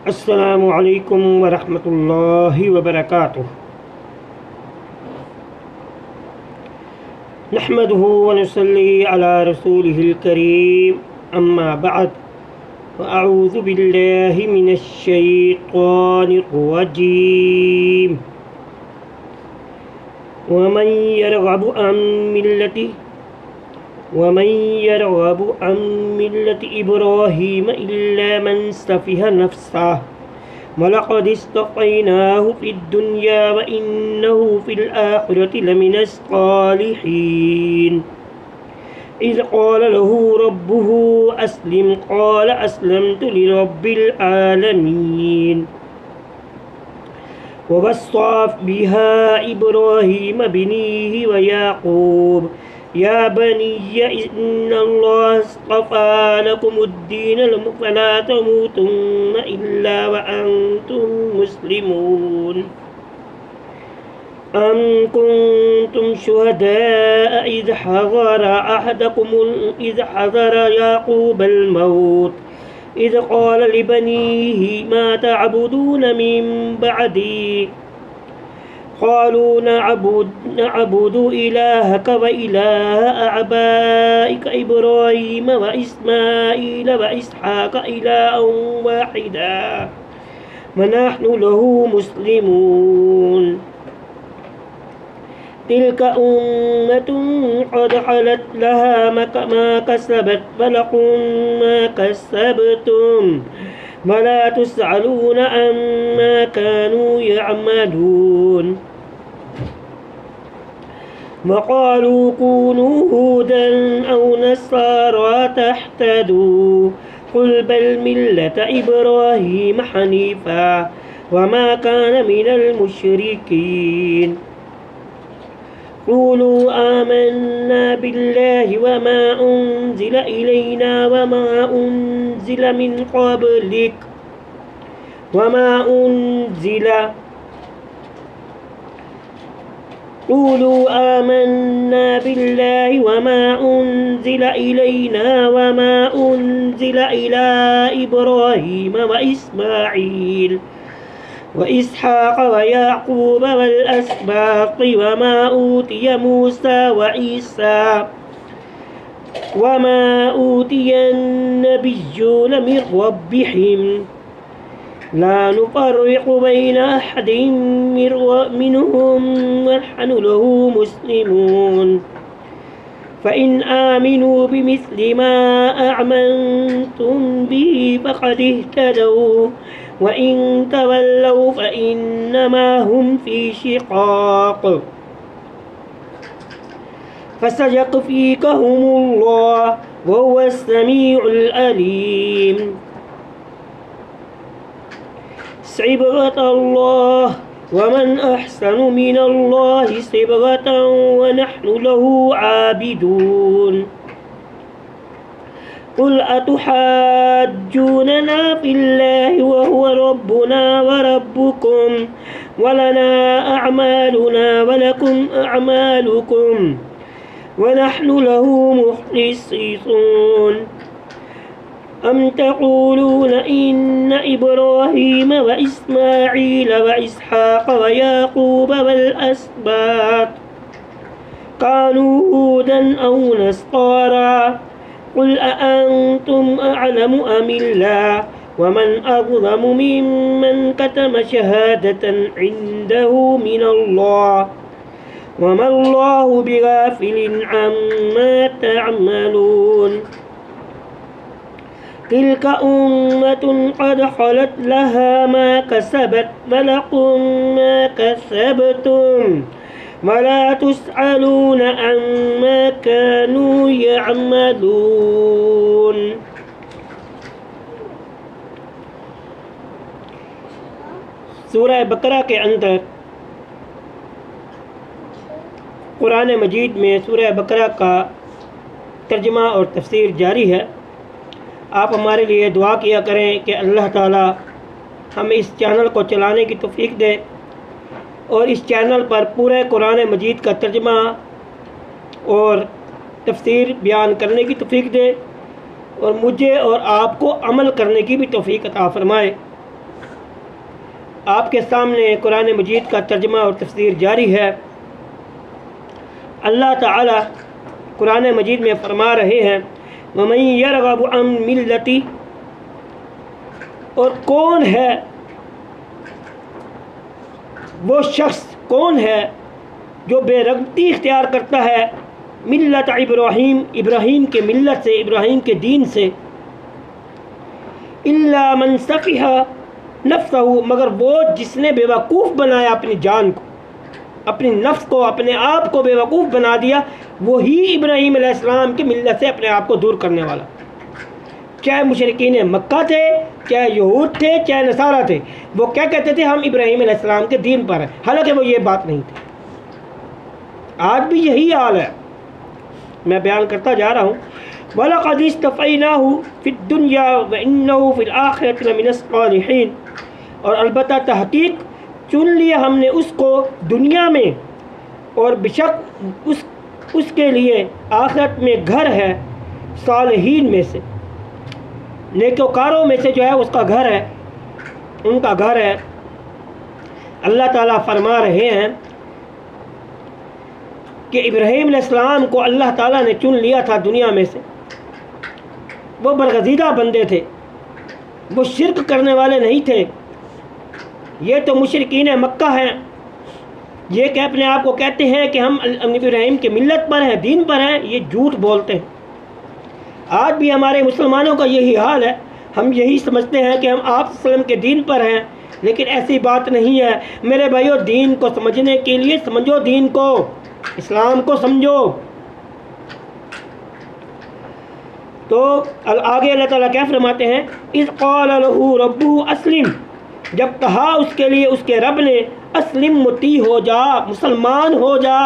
अस्सलामु अलैकुम वरहमतुल्लाहि वबरकातुह। नहमदुहु व नुसल्ली अला रसूलिहिल करीम, अम्मा बअद, अऊज़ु बिल्लाहि मिनश शैतानिर रजीम। वमन यरग़बु अन मिल्लति इब्राहीम इल्ला मन सफ़िह नफ़्सह वलक़द इस्तफ़ैनाहु फ़िद्दुन्या व इन्नहु फ़िल आख़िरति लमिनस सालिहीन। इज़ क़ाल लहू रब्बुहु अस्लिम क़ाल अस्लमतु लिरब्बिल आलमीन। ववस्सा बिहा इब्राहीम बनीहि व याक़ूब या बनिय्य इन्नल्लाह अस्तफ़ा लकुमुद्दीन फला तमूतुन्ना इल्ला व अंतुम मुस्लिमून। अम कुन्तुम शुहदाअ इज़ हज़र याक़ूबल मौत इज़ क़ाल लिबनीहि मा तअबुदून मिन बअदी क़ालू नअबुदु इलाहक व इलाह आबाइक इब्राहीम व इस्माईल व इसहाक़ इलाहन वाहिदा व नहनु लहू मुस्लिमून। तिल्क उम्मतुन क़द ख़लत लहा मा कसबत व लकुम मा कसबतुम वला तुस्अलून अम्मा कानू यअमलून। वक़ालू कूनू हूदन औ नसारा तहतदू क़ुल बल मिल्लत इब्राहीम हनीफ़ा वमा कान मिनल मुशरिकीन। क़ूलू आमन्ना बिल्लाहि वमा उन्ज़िल इलैना वमा उन्ज़िल मिन क़ब्लिक वमा उन्ज़िल क़ूलू आमन्ना बिल्लाहि वमा उन्ज़िल इलैना वमा उन्ज़िल इला इब्राहीम व इस्माईल व इसहाक़ व याक़ूब वल अस्बाक़ वमा ऊतिय मूसा व ईसा वमा ऊतियन नबिय्यून मिन रब्बिहिम ला नुफ़र्रिक़ु बैन अहदिन मिनहुम व नहनु लहू मुस्लिमून। फ़इन आमिनू बिमिस्लि मा आमनतुम बिही फ़क़द इह्तदौ व इन तवल्लौ फ़इन्नमा हुम फ़ी शिक़ाक़ फ़सयक्फ़ीकहुमुल्लाह व हुवस समीउल अलीम। सिबग़तल्लाह वमन अहसनु मिनल्लाहि सिबग़तन व नहनु लहू आबिदून। क़ुल अतुहाज्जूनना फ़िल्लाहि व हुव रब्बुना व रब्बुकुम व लना अअमालुना व लकुम अअमालुकुम व नहनु लहू मुख़लिसून। अम तक़ूलून इन्न इब्राहीम व इस्माईल व इसहाक़ व याक़ूब वल अस्बात कानू हूदन औ नस्सारा क़ुल अअंतुम अअलमु अमिल्लाह वमन अज़लमु मिम्मन कतम शहादतन इन्दहु मिनल्लाह वमल्लाहु बिग़ाफ़िलिन अम्मा तअमलून। तिल्क उम्मतुन क़द ख़लत लहा मा कसबत व लकुम मा कसबतुम वला तुस्अलून अम्मा कानू यअमलून। सूरह बकरा के अंदर कुरान मजीद में सूरह बकरा का तर्जुमा और तफसीर जारी है। आप हमारे लिए दुआ किया करें कि अल्लाह ताला हमें इस चैनल को चलाने की तौफ़ीक दे और इस चैनल पर पूरे कुरान मजीद का तर्जुमा और तफसीर बयान करने की तौफ़ीक दे और मुझे और आपको अमल करने की भी तौफ़ीक अता फ़रमाए। आपके सामने कुरान मजीद का तर्जुमा और तफसीर जारी है। अल्लाह ताला कुरान मजीद में फरमा रहे हैं, वमन यरगबु अन मिल्लती, और कौन है वो शख्स, कौन है जो बेरगबती इख्तियार करता है मिल्लत इब्राहीम, इब्राहीम के मिल्लत से, इब्राहीम के दीन से, इल्ला मन सफ़िहा नफ्सहु, मगर वो जिसने बेवकूफ़ बनाया अपनी जान को, अपनी नफ्स को, अपने आप को बेवकूफ़ बना दिया, वही इब्राहीम अलैहिस्सलाम की मिल्लत से अपने आप को दूर करने वाला। चाहे मुशरिकीन मक्का थे, चाहे यहूद थे, चाहे नसारा थे, वो क्या कहते थे, हम इब्राहीम अलैहिस्सलाम के दीन पर हैं, हालांकि वो ये बात नहीं थी। आज भी यही हाल है। मैं बयान करता जा रहा हूँ, वलक़द इस्तफ़ैनाहु फ़िद दुनिया व इन्नहु फ़िल आख़िरति लमिनस सालिहीन, और अलबत्ता तहक़ीक़ चुन लिया हमने उसको दुनिया में, और बेशक उसके लिए आखिरत में घर है सालिहीन में से, नेकोकारों में से जो है उसका घर है, उनका घर है। अल्लाह ताला फरमा रहे हैं कि इब्राहीम अलैहिस्सलाम को अल्लाह ताला ने चुन लिया था दुनिया में से। वो बरगज़ीदा बंदे थे, वो शिरक करने वाले नहीं थे। ये तो मुशरिकीन मक्का हैं, ये कि अपने आप को कहते हैं कि हम इब्राहीम के मिल्लत पर हैं, दीन पर हैं, ये झूठ बोलते हैं। आज भी हमारे मुसलमानों का यही हाल है। हम यही समझते हैं कि हम आप सल्लम के दीन पर हैं, लेकिन ऐसी बात नहीं है मेरे भाइयों। दीन को समझने के लिए समझो, दीन को, इस्लाम को समझो। तो आगे अल्लाह ताला क्या फरमाते हैं, इज़ क़ाल लहू रब्बुहु अस्लिम, जब कहा उसके लिए उसके रब ने, अस्लिम, मुती हो जा, मुसलमान हो जा।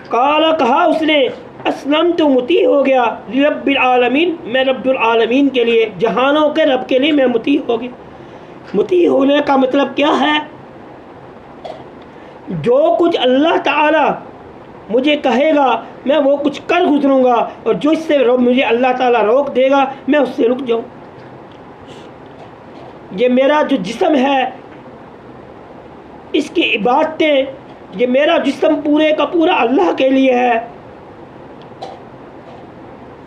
काला, कहा उसने, असलम, तो मुती हो गया, रब्बिल आलमीन, मैं रब्बुल आलमीन के लिए, जहानों के रब के लिए मैं मुती हो गया। मुती होने का मतलब क्या है? जो कुछ अल्लाह ताला मुझे कहेगा मैं वो कुछ कर गुजरूँगा, और जो इससे मुझे अल्लाह ताला रोक देगा मैं उससे रुक जाऊँ। ये मेरा जो जिस्म है, इसकी इबादतें, ये मेरा जिस्म पूरे का पूरा अल्लाह के लिए है,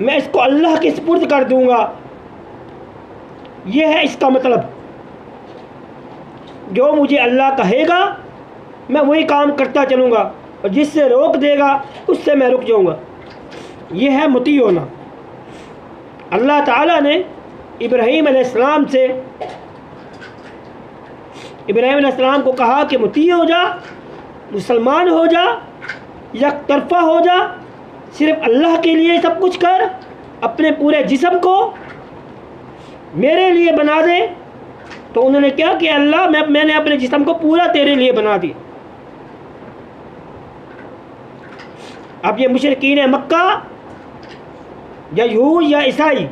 मैं इसको अल्लाह के सुपुर्द कर दूंगा। ये है इसका मतलब। जो मुझे अल्लाह कहेगा मैं वही काम करता चलूँगा, और जिससे रोक देगा उससे मैं रुक जाऊँगा। ये है मुती होना। अल्लाह ताला ने इब्राहीम अलैहिस्सलाम से, इब्राहीम अलैहिस्सलाम को कहा कि मुती हो जा, मुसलमान हो जा, एक तरफा हो जा, सिर्फ अल्लाह के लिए सब कुछ कर, अपने पूरे जिस्म को मेरे लिए बना दे। तो उन्होंने क्या किया, अल्लाह मैंने अपने जिस्म को पूरा तेरे लिए बना दिया। अब ये मुशरिकीन मक्का या यहूद या ईसाई,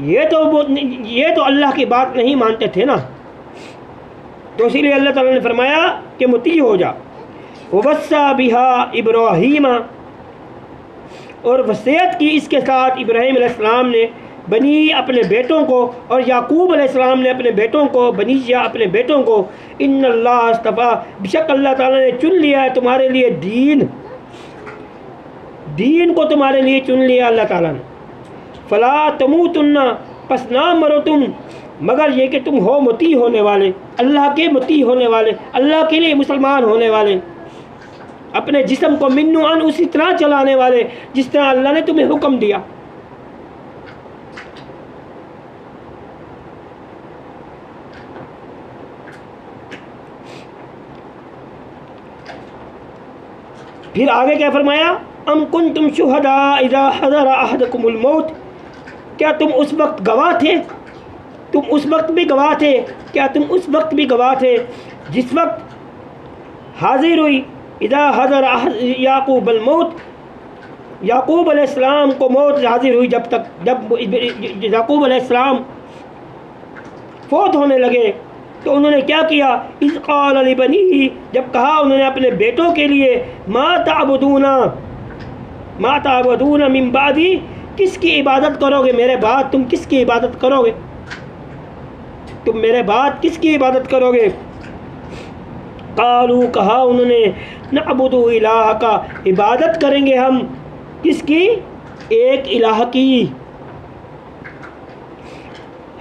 ये तो अल्लाह की बात नहीं मानते थे ना। तो इसीलिए अल्लाह ताला ने फरमाया कि मुती हो जा। वस्सा बिहा इब्राहीम, और वसीयत की इसके साथ इब्राहीम अलैहिस्सलाम ने बनी अपने बेटों को, और याकूब अलैहिस्सलाम ने अपने बेटों को, बनीया अपने बेटों को, इन्नल्लाह अस्तफ़ा, बेशक अल्लाह ताला ने चुन लिया है तुम्हारे लिए दीन को तुम्हारे लिए चुन लिया अल्लाह ताला ने। फ़ला तमूतुन्ना, पस ना मरो तुम, मगर ये कि तुम हो मुती होने वाले, अल्लाह के मुती होने वाले, अल्लाह के लिए मुसलमान होने वाले, अपने जिस्म को मिन्नु अन उसी तरह चलाने वाले जिस तरह अल्लाह ने तुम्हें हुक्म दिया। फिर आगे क्या फरमाया, अम कुंतुम शुहदा इज़ा हज़रा अहदकुमुल मौत, क्या तुम उस वक्त गवाह थे, तुम उस वक्त भी गवाह थे, क्या तुम उस वक्त भी गवाह थे जिस वक्त हाजिर हुई, इज़ा हज़रा याकूब अल मौत, याकूब अलैहिस्सलाम को मौत हाजिर हुई, जब याकूब अलैहिस्सलाम फौत होने लगे तो उन्होंने क्या किया, इज़ क़ाल लिबनीही, जब कहा उन्होंने अपने बेटों के लिए, मा ताबुदूना मिन बादी, किसकी इबादत करोगे मेरे बाद, तुम किसकी इबादत करोगे। तुम मेरे बाद किसकी इबादत करोगे? कालू, कहा उन्होंने, नअबुदु इलाह का, इबादत करेंगे हम किसकी? एक इलाह की।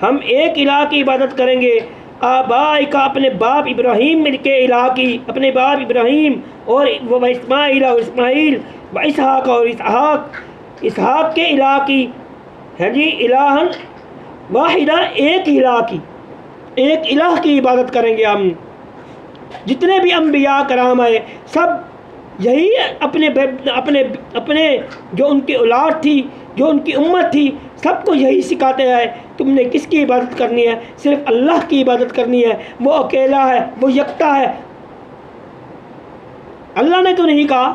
हम एक इलाह की इबादत करेंगे। आबाई का, अपने बाप इब्राहीम के इलाह की, अपने बाप इब्राहीम और व इस्माइल और इस्माइल व इसहाक और इसहाक के इलाह की है जी। इलाहन वाहिदा, एक इलाह की, एक इलाह की इबादत करेंगे हम। जितने भी अम्बिया कराम आए सब यही अपने अपने अपने जो उनकी औलाद थी, जो उनकी उम्मत थी, सबको यही सिखाते आए। तुमने किसकी इबादत करनी है? सिर्फ अल्लाह की इबादत करनी है। वो अकेला है, वो यकता है। अल्लाह ने तो नहीं कहा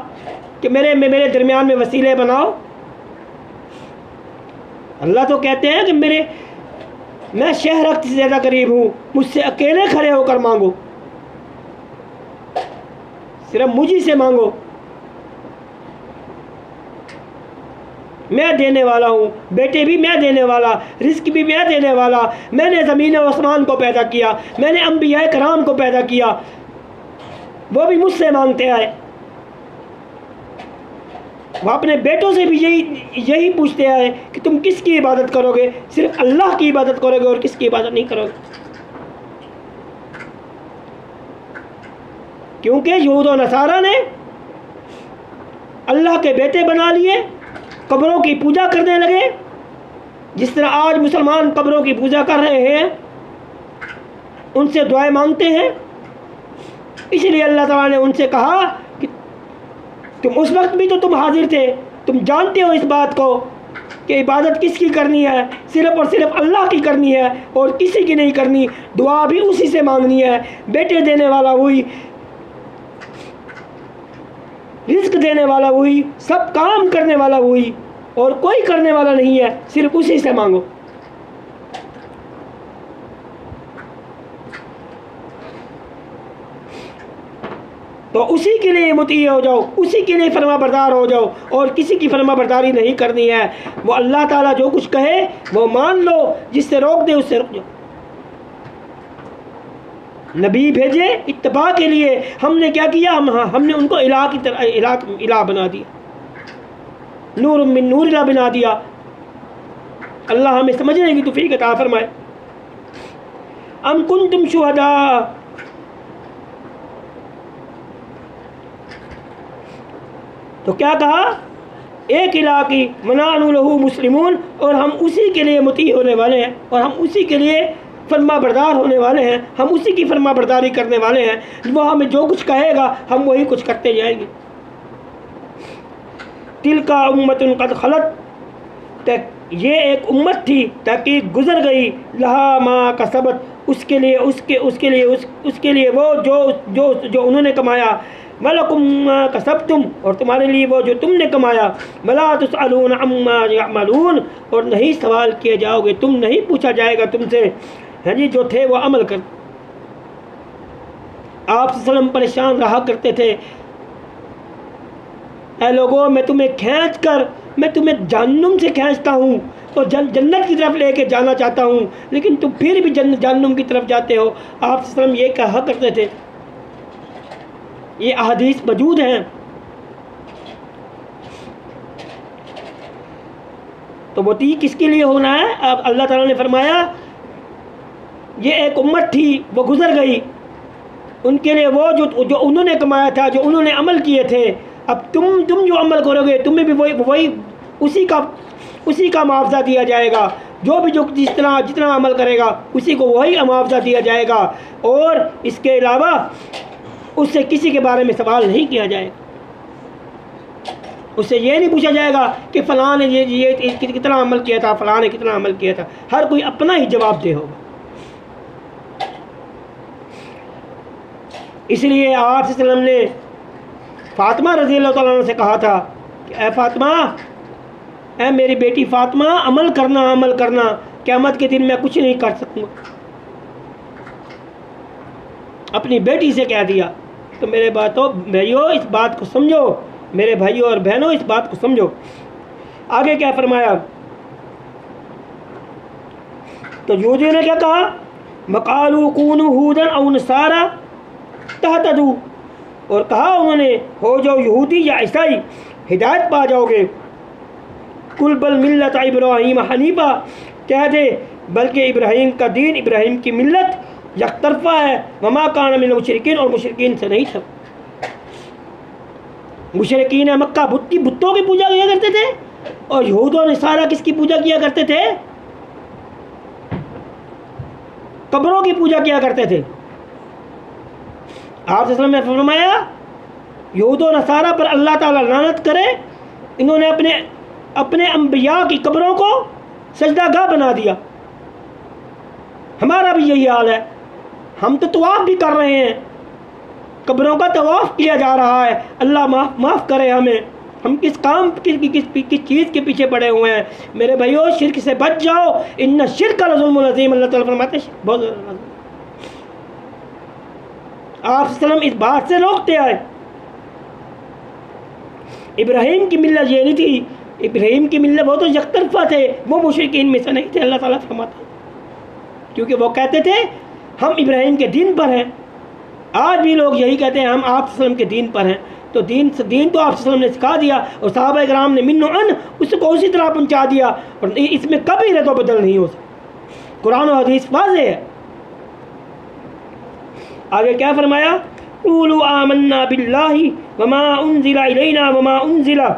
कि मेरे दरमियान में वसीले बनाओ। अल्लाह तो कहते हैं कि मैं शह रक्त से ज़्यादा करीब हूँ, मुझसे अकेले खड़े होकर मांगो, सिर्फ मुझी से मांगो। मैं देने वाला हूँ, बेटे भी मैं देने वाला, रिस्क भी मैं देने वाला। मैंने ज़मीन और आसमान को पैदा किया, मैंने अंबिया कराम को पैदा किया, वो भी मुझसे मांगते आए। वो अपने बेटों से भी यही पूछते आए कि तुम किसकी इबादत करोगे? सिर्फ अल्लाह की इबादत करोगे और किसकी इबादत नहीं करोगे। क्योंकि यहूद और नसारा ने अल्लाह के बेटे बना लिए, कब्रों की पूजा करने लगे। जिस तरह आज मुसलमान कब्रों की पूजा कर रहे हैं, उनसे दुआएं मांगते हैं। इसलिए अल्लाह ताला ने उनसे कहा कि तुम उस वक्त भी तो तुम हाजिर थे, तुम जानते हो इस बात को कि इबादत किसकी करनी है? सिर्फ और सिर्फ अल्लाह की करनी है और किसी की नहीं करनी। दुआ भी उसी से मांगनी है। बेटे देने वाला वही, रिस्क देने वाला वही, सब काम करने वाला वही, और कोई करने वाला नहीं है, सिर्फ उसी से मांगो। तो उसी के लिए मुती हो जाओ, उसी के लिए फरमा बरदार हो जाओ, और किसी की फरमा बरदारी नहीं करनी है। वो अल्लाह ताला जो कुछ कहे वो मान लो, जिससे रोक दे उससे रुक जाओ। नबी भेजे इत्तबा के लिए, हमने क्या किया? हमने उनको इलाह की तरह इलाह बना दिया, नूर मिन नूर इलाह बना दिया। अल्लाह हमें समझने की तौफीक अता फरमाए। अम कुंतुम शुहदा, तो क्या कहा? एक इलाह की, मनानु लहू मुस्लिमून, और हम उसी के लिए मुती होने वाले हैं, और हम उसी के लिए फरमा बरदार होने वाले हैं। हम उसी की फरमा बरदारी करने वाले हैं। वो हमें जो कुछ कहेगा हम वही कुछ करते जाएंगे। तिलका उम्मतुन कद खलत, ये एक उम्मत थी ताकि गुजर गई, लहा मा कसबत, उसके लिए वो जो उन्होंने कमाया, वलकुम मा कसबतुम, और तुम्हारे लिए वो जो तुमने कमाया, वला तुसअलून अम्मा यअमलून, और नहीं सवाल किए जाओगे, तुम नहीं पूछा जाएगा तुमसे, है जी, जो थे वो अमल कर। आप सल्लम परेशान रहा करते थे, ऐ लोगों मैं तुम्हें जहन्नुम से खींचता हूँ और जन्नत की तरफ लेके जाना चाहता हूँ, लेकिन तुम फिर भी जहन्नुम की तरफ जाते हो। आप सल्लम ये कहा करते थे, ये अहदीस मौजूद हैं। तो वो ती किसके लिए होना है? अब अल्लाह ताला ने फरमाया ये एक उम्मत थी, वो गुजर गई, उनके लिए वो जो उन्होंने कमाया था, जो उन्होंने अमल किए थे। अब तुम जो अमल करोगे तुम्हें भी वही उसी का मुआवजा दिया जाएगा। जो जितना अमल करेगा उसी को वही मुआवजा दिया जाएगा, और इसके अलावा उससे किसी के बारे में सवाल नहीं किया जाएगा। उससे ये नहीं पूछा जाएगा कि फ़लाँ ने ये कितना अमल किया था, फ़लाँ ने कितना अमल किया था। हर कोई अपना ही जवाब दे होगा। इसलिए आप सल्लम ने फ़ातिमा रज़ी अल्लाह तआला अन्हा से कहा था कि ए फ़ातिमा, ए मेरी बेटी फ़ातिमा, अमल करना, क़यामत के दिन मैं कुछ नहीं कर सकूँगा। अपनी बेटी से कह दिया। तो मेरे भाइयों इस बात को समझो, मेरे भाइयों और बहनों इस बात को समझो। आगे क्या फरमाया? तो यूदियों ने क्या कहा? मकालू कूनू हूदन औ नसारा तहतदू, और कहा उन्होंने हो जाओ यहूदी या ईसाई, हिदायत पा जाओगे। कुल बल मिल्लत इब्राहीम हनीफा, कह दे बल्कि इब्राहीम का दीन, इब्राहीम की मिल्लत यकतरफा है। वमा कान मिनल मुशरिकीन, और मुशरिकीन से नहीं था। मुशरिकीन मक्का बुतों की पूजा किया करते थे, और यहूद और नसारा किसकी पूजा किया करते थे? कब्रों की पूजा किया करते थे। आप वसल्लम ने फरमाया यहूद और नसारा पर अल्लाह ताला लानत करे, इन्होंने अपने अंबिया की कब्रों को सजदागाह बना दिया। हमारा भी यही हाल है, हम तो तवाफ़ भी कर रहे हैं, कब्रों का तवाफ़ किया जा रहा है। अल्लाह माफ़ करे हमें, हम किस काम किस चीज़ के पीछे पड़े हुए हैं। मेरे भाइयों, शिर्क से बच जाओ, इन्ना शिर्क लज़ुल्मुन अज़ीम, अल्लाह ताला फरमाते हैं बहुत। आप सल्लम इस बात से रोकते आए। इब्राहीम की मिल्लत ये नहीं थी, इब्राहीम की मिल्लत वो तो यकतरफा थे, वो मुशरिकीन में से नहीं थे। अल्लाह ताला फरमाते, क्योंकि वो कहते थे हम इब्राहीम के दीन पर हैं। आज भी लोग यही कहते हैं हम आप सल्लम के दीन पर हैं। तो दीन तो आप सल्लम ने सिखा दिया, और सहाबा किराम ने मिन्नो अन उसको उसी तरह पहुँचा दिया, और इसमें कभी रद्द बदल नहीं हो सकता। कुरान और हदीस वाज़ेह है। आगे क्या फरमाया? क़ूलू आमन्ना बिल्लाहि वमा उन्ज़िला इलैना वमा उन्ज़िला,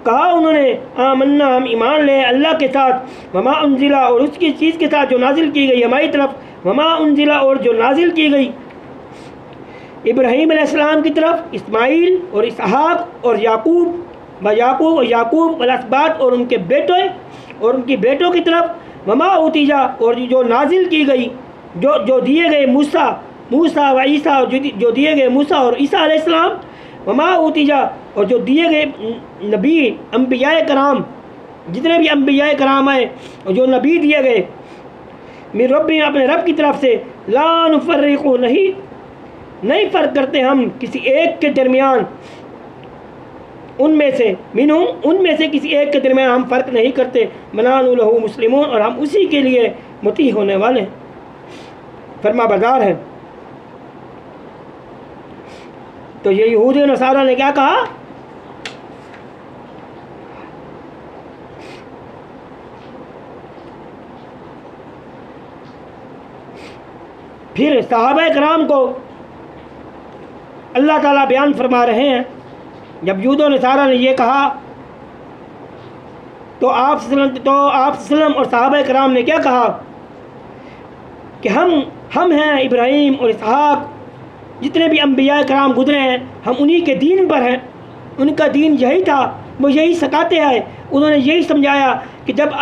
कहा उन्होंने आमन्ना, हम ईमान ले अल्लाह के साथ, वमा उन्ज़िला, और उसकी चीज़ के साथ जो नाजिल की गई हमारी तरफ, वमा उन्ज़िला, और जो नाजिल की गई इब्राहीम अलैहिस्सलाम की तरफ, इस्माइल और इसहाक और याकूब अलअस्बात और उनके बेटों और उनकी बेटों की तरफ, वमा उतीजा, और जो नाजिल की गई जो दिए गए मूसा व ईसा, जो दिए गए मूसा और ईसा अलैहिस्सलाम, वमा उतीजा, और जो दिए गए नबी अंबियाए कराम, जितने भी अंबियाए कराम आए और जो नबी दिए गए, मिन रब्बी, अपने रब की तरफ से, ला नुफर्रिकु, नहीं फ़र्क करते हम किसी एक के दरमियान, उनमें से किसी एक के दरमियान हम फ़र्क नहीं करते। मनानु लहू मुस्लिमून, और हम उसी के लिए मुती होने वाले हैं, फरमाबरदार हैं। तो ये यहूदी और नसारा ने क्या कहा? फिर सहाबा कराम को अल्लाह ताला बयान फरमा रहे हैं, जब यहूद और नसारा ने ये कहा तो आप सल्लम और सहाबा कराम ने क्या कहा कि हम हैं इब्राहीम और इसहाक, जितने भी अंबिया कराम गुजरे हैं हम उन्हीं के दीन पर हैं। उनका दीन यही था, वो यही सिखाते आए। उन्होंने यही समझाया कि जब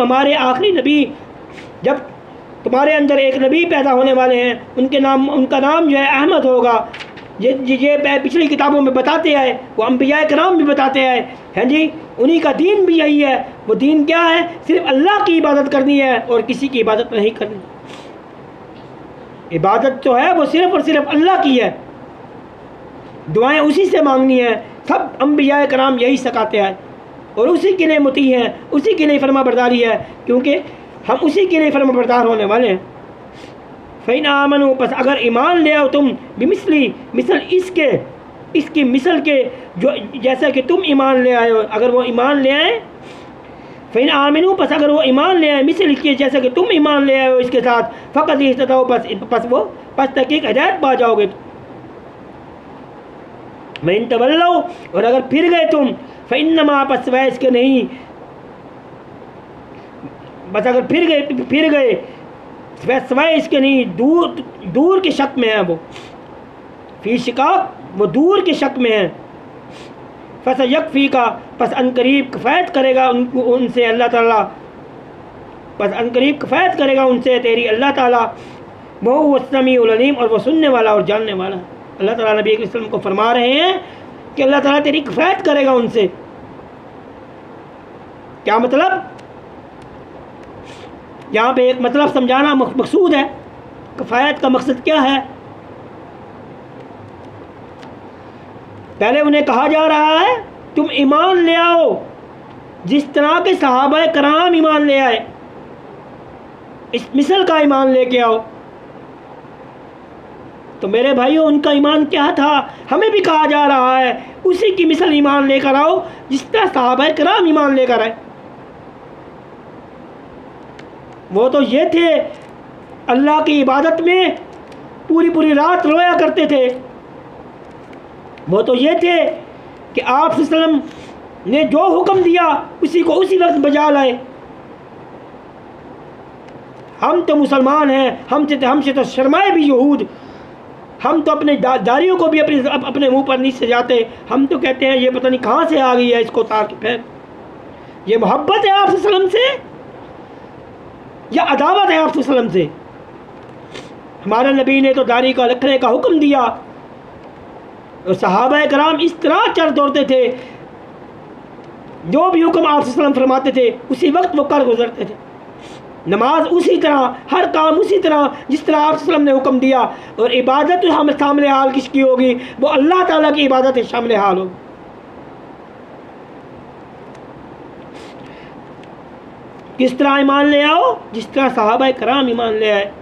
हमारे आखिरी नबी, जब तुम्हारे अंदर एक नबी पैदा होने वाले हैं, उनका नाम जो है अहमद होगा। ये पिछली किताबों में बताते आए, वो अंबिया कराम भी बताते आए हैं जी। उन्हीं का दीन भी यही है। वो दीन क्या है? सिर्फ अल्लाह की इबादत करनी है और किसी की इबादत नहीं करनी। इबादत जो है वो सिर्फ और सिर्फ अल्लाह की है, दुआएं उसी से मांगनी है। सब अंबिया कराम यही सिखाते आए और उसी के लिए मुती हैं, उसी के लिए फरमाबरदारी है, क्योंकि हम उसी के लिए फरमाबरदार होने वाले हैं। फ़इन आमनु, बस अगर ईमान ले आओ तुम, बिमिसली, मिसल इसकी मिसल के, जो जैसा कि तुम ईमान ले आए हो, अगर वो ईमान ले आए, फ़इन आमिनु, बस अगर वो ईमान ले आए, मिसल इसके जैसा कि तुम ईमान ले आए हो इसके साथ, फ़क़द इहतदौ, बस तहक़ीक़ हिदायत पा जाओगे। वइन तवल्लौ, और अगर फिर गए तुम, फ़इन्नमा, बस वह इसके नहीं, बस अगर फिर गए वह इसके नहीं, दूर के शक में है। वो फी शिकाक, वो दूर के शक में है। फसयकफ़ी का, बस अनकरीब किफ़ायत करेगा उनसे अल्लाह ताला, बस अनकरीब किफ़ायत करेगा उनसे तेरी अल्लाह ताला। वो समीउल अलीम, और वो सुनने वाला और जानने वाला। अल्लाह ताला नबी सल्लल्लाहु अलैहि वसल्लम को फरमा रहे हैं कि अल्लाह ताला तेरी किफ़ायत करेगा उनसे। क्या मतलब? यहाँ पे एक मतलब समझाना मकसूद है। किफ़ायत का मकसद क्या है? पहले उन्हें कहा जा रहा है तुम ईमान ले आओ जिस तरह के सहाबा कराम ईमान ले आए। इस मिसल का ईमान लेके आओ। तो मेरे भाइयों, उनका ईमान क्या था? हमें भी कहा जा रहा है उसी की मिसल ईमान लेकर आओ जिस तरह सहाबा किराम ईमान लेकर आए। वो तो ये थे, अल्लाह की इबादत में पूरी पूरी रात रोया करते थे। वो तो ये थे कि आप सल्लम ने जो हुक्म दिया उसी को उसी वक्त बजा लाए। हम तो मुसलमान हैं, हमसे तो शर्माए भी यहूद। हम तो अपने दाढ़ियों को भी अपने मुंह पर नहीं सजाते। हम तो कहते हैं ये पता नहीं कहाँ से आ गई है, इसको उतार के फेंक। ये मोहब्बत है आप सल्लम से या अदावत है आप सल्लम से? हमारे नबी ने तो दाढ़ी का रखने का हुक्म दिया और सहाबा कराम इस तरह चल दौड़ते थे, जो भी हुक्म आप सल्लम फरमाते थे उसी वक्त वो कर गुजरते थे। नमाज उसी तरह, हर काम उसी तरह जिस तरह आप सल्लम ने हुक्म दिया। और इबादत हम शामिल हाल किसकी होगी? वो अल्लाह ताला की इबादत शामिल हाल होगी। किस तरह ईमान ले आओ? जिस तरह सहाबा कराम ईमान ले आए।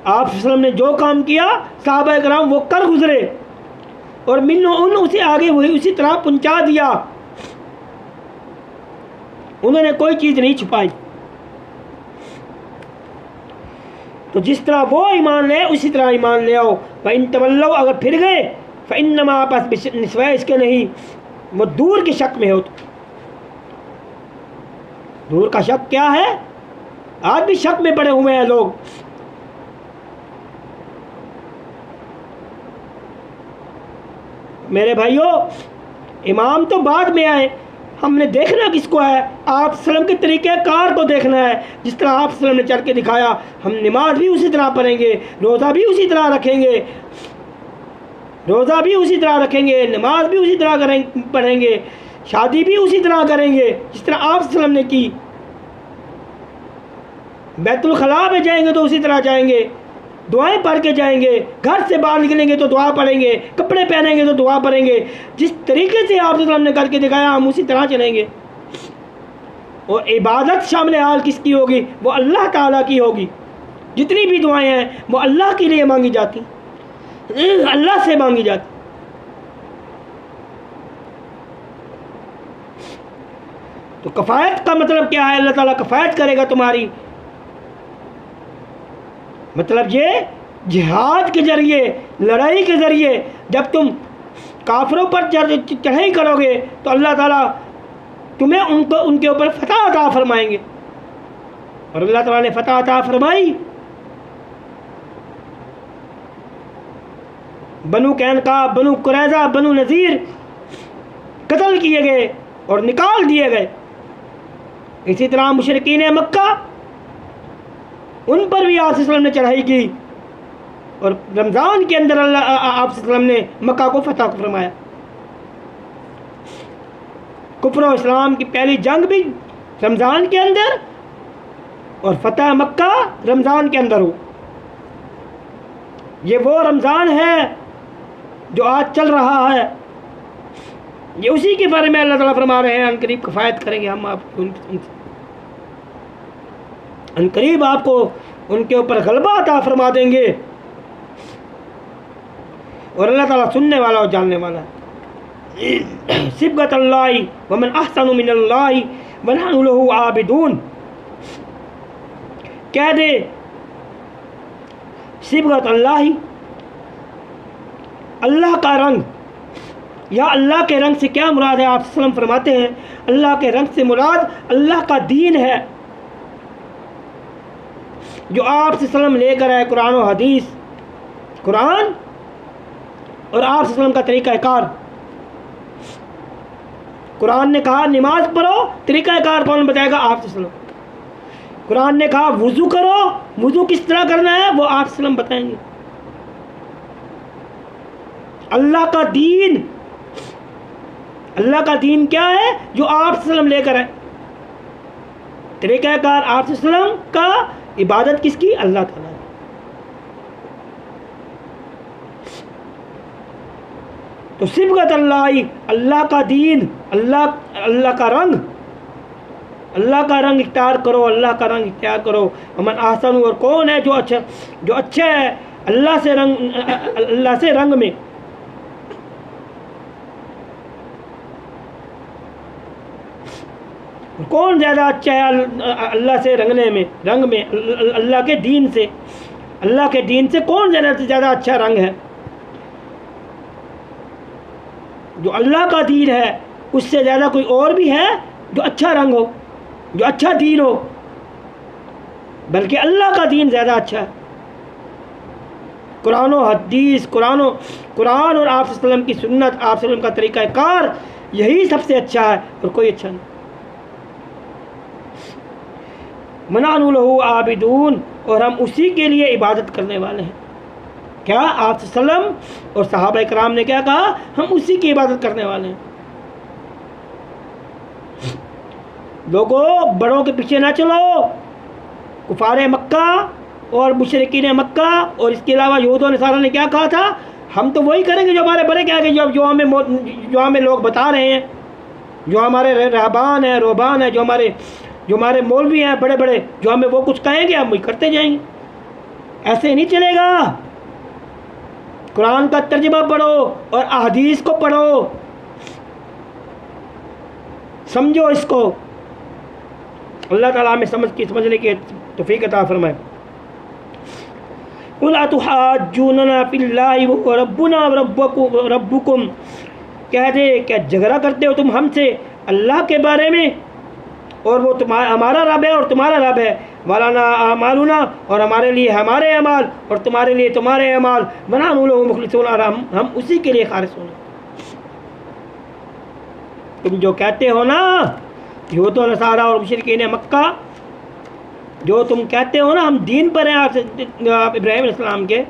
आप सल्लम ने जो काम किया सहाबा कराम वो कर गुजरे और मिन्नो उन उसे आगे वही उसी तरह पहुंचा दिया। उन्होंने कोई चीज़ नहीं छुपाई। तो जिस तरह वो ईमान ले उसी तरह ईमान ले आओ। इन तवल्लो, अगर फिर गए फ़इन्नमा आपस निस्वाय, इसके नहीं, वो दूर के शक में हो। तो दूर का शक क्या है? आज भी शक में पड़े हुए हैं लोग। मेरे भाइयों, इमाम तो बाद में आए, हमने देखना किसको है? आप सल्लम के तरीक़े कार को देखना है। जिस तरह आप सल्लम ने चल के दिखाया, हम नमाज भी उसी तरह पढ़ेंगे, रोज़ा भी उसी तरह रखेंगे, नमाज भी उसी तरह पढ़ेंगे, शादी भी उसी तरह करेंगे जिस तरह आप सल्लम ने की। बैतुल खला में जाएंगे तो उसी तरह जाएंगे, दुआएं पढ़ के जाएंगे, घर से बाहर निकलेंगे तो दुआ पढ़ेंगे, कपड़े पहनेंगे तो दुआ पढ़ेंगे। जिस तरीके से आप सल्लम ने करके दिखाया हम उसी तरह चलेंगे। और इबादत शामिल हाल किसकी होगी? वो अल्लाह ताला की होगी। जितनी भी दुआएं हैं वो अल्लाह के लिए मांगी जाती, अल्लाह से मांगी जाती। तो कफ़ायत का मतलब क्या है? अल्लाह ताला कफ़ायत करेगा तुम्हारी। मतलब ये जिहाद के ज़रिए, लड़ाई के ज़रिए जब तुम काफिरों पर चढ़ाई करोगे तो अल्लाह ताला तुम्हें उनके ऊपर फतह अता फरमाएंगे। और अल्लाह ताला ने फतह अता फरमाई। बनु कैनका, बनु कुरैज़ा, बनु नज़ीर कत्ल किए गए और निकाल दिए गए। इसी तरह मुशरिकीन मक्का, उन पर भी आप सल्लम ने चढ़ाई की और रमज़ान के अंदर आप सल्लम ने मक्का को फतह फरमाया। कुफ्र और इस्लाम की पहली जंग भी रमज़ान के अंदर और फतह मक्का रमज़ान के अंदर हो। ये वो रमज़ान है जो आज चल रहा है। ये उसी के बारे में अल्लाह ताला फरमा रहे हैं, अनकरीब कफ़ायत करेंगे हम आपको, अनकरीब आपको उनके ऊपर गलबा अता फरमा देंगे। और अल्लाह ताला सुनने वाला और जानने वाला है। सिबगत अल्लाहि व मन अहसनु मिनल्लाहि व नहनु लहु आबिदून। कह दे सिबगत अल्लाहि, अल्लाह का रंग, या अल्लाह के रंग से क्या मुराद है? आप सल्लम फरमाते हैं अल्लाह के रंग से मुराद अल्लाह का दीन है जो आप सल्लम लेकर आए, कुरान और हदीस, कुरान और आप सल्लम का तरीक़ाकार। कुरान ने कहा नमाज पढ़ो, तरीक़ाकार कौन बताएगा? आप सल्लम। कुरान ने कहा वुज़ू करो, वुज़ू किस तरह करना है वो आप सल्लम बताएंगे। अल्लाह का दीन, अल्लाह का दीन क्या है जो आप सल्लम लेकर आए? तरीक़ाकार आप सल्लम का। इबादत किसकी? अल्लाह ताला। तो सिबगत अल्लाह, अल्लाह का दीन, अल्लाह का रंग इख्तियार करो, अल्लाह का रंग इख्तियार करो। अमन आसन, और कौन है जो अच्छा है अल्लाह से रंग में। कौन ज़्यादा अच्छा है अल्लाह से रंगने में, रंग में, अल्लाह के दीन से, अल्लाह के दीन से कौन ज़्यादा से ज़्यादा अच्छा रंग है? जो अल्लाह का दीन है उससे ज़्यादा कोई और भी है जो अच्छा रंग हो, जो अच्छा दीन हो? बल्कि अल्लाह का दीन ज़्यादा अच्छा है। कुरान और हदीस, कुरान और आप सल्लम की सुन्नत, आप सल्लम का तरीक़ाकार, यही सबसे अच्छा है और कोई अच्छा नहीं। मनानु लहू आबिदून, और हम उसी के लिए इबादत करने वाले हैं। क्या आप सल्लम और सहाबा इकराम ने क्या कहा? हम उसी की इबादत करने वाले हैं। लोगों, बड़ों के पीछे ना चलो। कुफारे मक्का और मुशरिकीन मक्का और इसके अलावा यहूद और नसारा ने क्या कहा था? हम तो वही करेंगे जो हमारे बड़े क्या है, जो हमें लोग बता रहे हैं, जो हमारे रहबान है, रोबान है, जो हमारे मौलवी हैं बड़े बड़े, जो हमें वो कुछ कहेंगे हम वही करते जाएंगे। ऐसे नहीं चलेगा। कुरान का तर्जुमा पढ़ो और अहदीस को पढ़ो, समझो इसको। अल्लाह ताला हमें समझने की तौफीक अता फरमाए। कुल अतुहाज्जूनना फिल्लाहि व रब्बुना व रब्बुकुम, कह दे क्या झगड़ा करते हो तुम हमसे अल्लाह के बारे में, और वो हमारा रब है और तुम्हारा रब है। वालाना अमालुना, और हमारे लिए हमारे अमाल और तुम्हारे लिए तुम्हारे अमाल। मनानु लहू मुखलिसून, और हम उसी के लिए खालिस होना। तुम जो कहते हो ना, यहूद और नसारा और मुशरिकीन मक्का, जो तुम कहते हो ना हम दीन पर हैं आप इब्राहीम अलैहिस्सलाम के,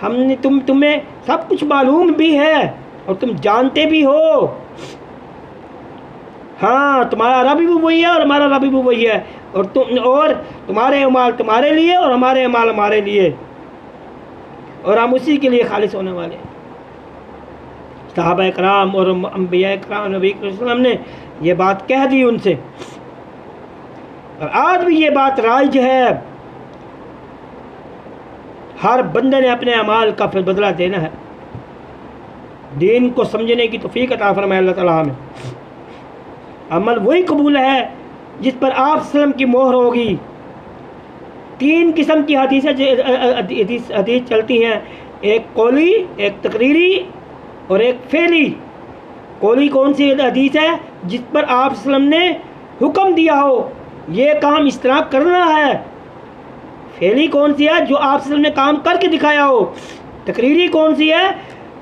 हमने तुम्हें सब कुछ मालूम भी है और तुम जानते भी हो। हाँ, तुम्हारा रब भी वही है और हमारा रब भी वही है, और तुम्हारे अमाल तुम्हारे लिए और हमारे अमाल हमारे लिए, और हम उसी के लिए खालिस होने वाले हैं। सहाबा इकराम और अंबिया इकराम नबी अलैहिस्सलाम ने ये बात कह दी उनसे, और आज भी ये बात राइज है। हर बंदे ने अपने अमाल का फिर बदला देना है। दीन को समझने की तौफीक अता फरमाए अल्लाह ताला हमें। अमल वही कबूल है जिस पर आप सल्लम की मोहर होगी। 3 किस्म की हदीस चलती हैं, एक कौली, एक तकरीरी और एक फेली। कौली कौन सी हदीस है? जिस पर आप सल्लम ने हुक्म दिया हो ये काम इस तरह करना है। फेली कौन सी है? जो आप सल्लम ने काम करके दिखाया हो। तकरीरी कौन सी है?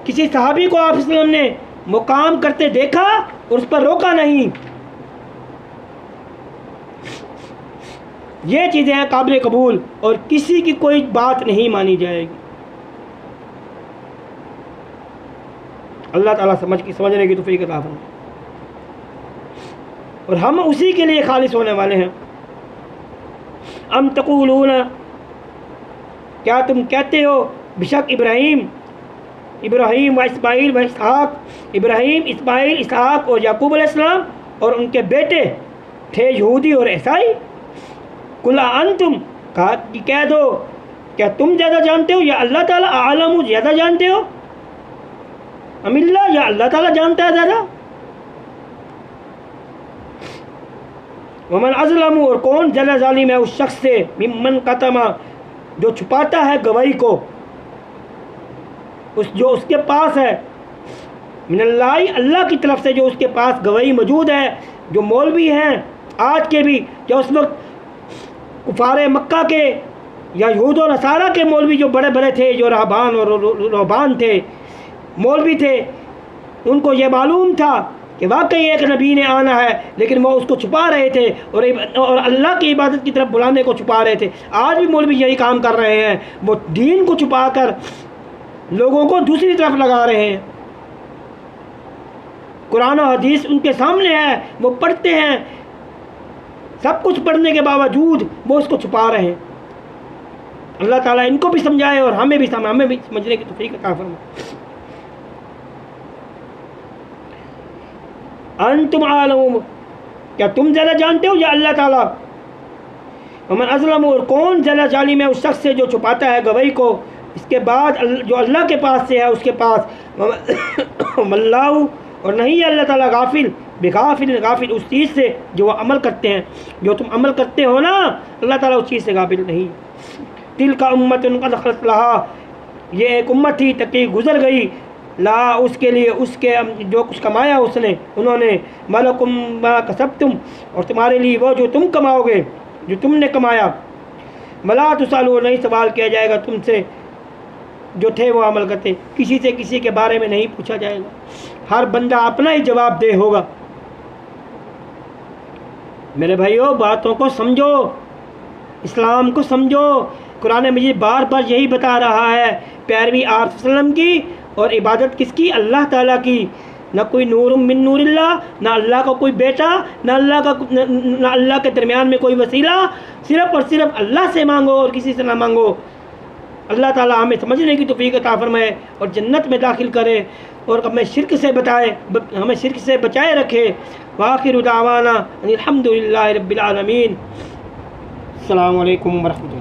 किसी सहाबी को आप सल्लम ने वो काम करते देखा और उस पर रोका नहीं। ये चीज़ें हैं काबिल कबूल, और किसी की कोई बात नहीं मानी जाएगी। अल्लाह ताला समझने की तौफीक अता फरमाए, और हम उसी के लिए खालिस होने वाले हैं। अम तक़ूलून, क्या तुम कहते हो बेशक इब्राहीम व इस्माइल व इसहाक, इब्राहीम, इस्माइल, इसहाक और याकूब अलैहिस्सलाम और उनके बेटे थे यहूदी और ईसाई। कुला अंतुम, कहा कि कह दो क्या तुम ज़्यादा जानते हो या अल्लाह ताला आलम ज़्यादा जानते हो? अमिल्ला, या अल्लाह ताला जानता है ज़्यादा। वमन अज़लमु, और कौन ज़्यादा जालिम है उस शख्स से, मिम्मन कतमा, जो छुपाता है गवाही को, जो उसके पास है, मिनल्लाहि, अल्लाह की तरफ से जो उसके पास गवाही मौजूद है। जो मौलवी हैं आज के भी, जो उस वक्त कुफारे मक्का के या यहूद और नसारा के मौलवी जो बड़े बड़े थे, जो रहबान और रोबान थे, मौलवी थे, उनको ये मालूम था कि वाकई एक नबी ने आना है, लेकिन वो उसको छुपा रहे थे और अल्लाह की इबादत की तरफ बुलाने को छुपा रहे थे। आज भी मौलवी यही काम कर रहे हैं, वो दीन को छुपाकर लोगों को दूसरी तरफ लगा रहे हैं। कुरान और हदीस उनके सामने है, वो पढ़ते हैं, सब कुछ पढ़ने के बावजूद वो उसको छुपा रहे हैं। अल्लाह ताला इनको भी समझाए और हमें भी समझने की तौफीक अता फरमाए। अंतुम आलम, क्या तुम ज़्यादा जानते हो या अल्लाह ताला? वमन अज़लम, और कौन ज़्यादा जालिम है उस शख्स से जो छुपाता है गवाही को इसके बाद जो अल्लाह के पास से है उसके पास। वल्लाहु, और नहीं है अल्लाह ताला गाफिल, बेगाफिल, गाफिल उस चीज़ से जो वह अमल करते हैं। जो तुम अमल करते हो ना, अल्लाह ताला उस चीज़ से गाफिल नहीं। तिल का उम्मत उनका खलत लहा, ये एक उम्मत थी तकी गुज़र गई, ला उसके लिए उसके जो कुछ कमाया उसने उन्होंने, मलकुम मा कसबतुम, और तुम्हारे लिए वो जो तुम कमाओगे, जो तुमने कमाया। मला तुसालू, नहीं सवाल किया जाएगा तुमसे जो थे वो अमल करते। किसी से किसी के बारे में नहीं पूछा जाएगा, हर बंदा अपना ही जवाब दे होगा। मेरे भाइयों, बातों को समझो, इस्लाम को समझो। कुरान मजीद बार बार यही बता रहा है, पैरवी आप सल्लम की और इबादत किसकी? अल्लाह ताला की। ना कोई नूर मिन नूरिल्लाह, ना अल्लाह का कोई बेटा, ना अल्लाह के दरमियान में कोई वसीला, सिर्फ़ और सिर्फ अल्लाह से मांगो और किसी से ना मांगो। अल्लाह ताला हमें समझने की तौफीक अता फरमाए और जन्नत में दाखिल करे और हमें शिर्क से हमें शिर्क से बचाए रखे। वाखिरु दावाना अनिल हम्दुलिल्लाहि रब्बिल आलमीन। अस्सलामु अलैकुम व रहमतुल्लाह।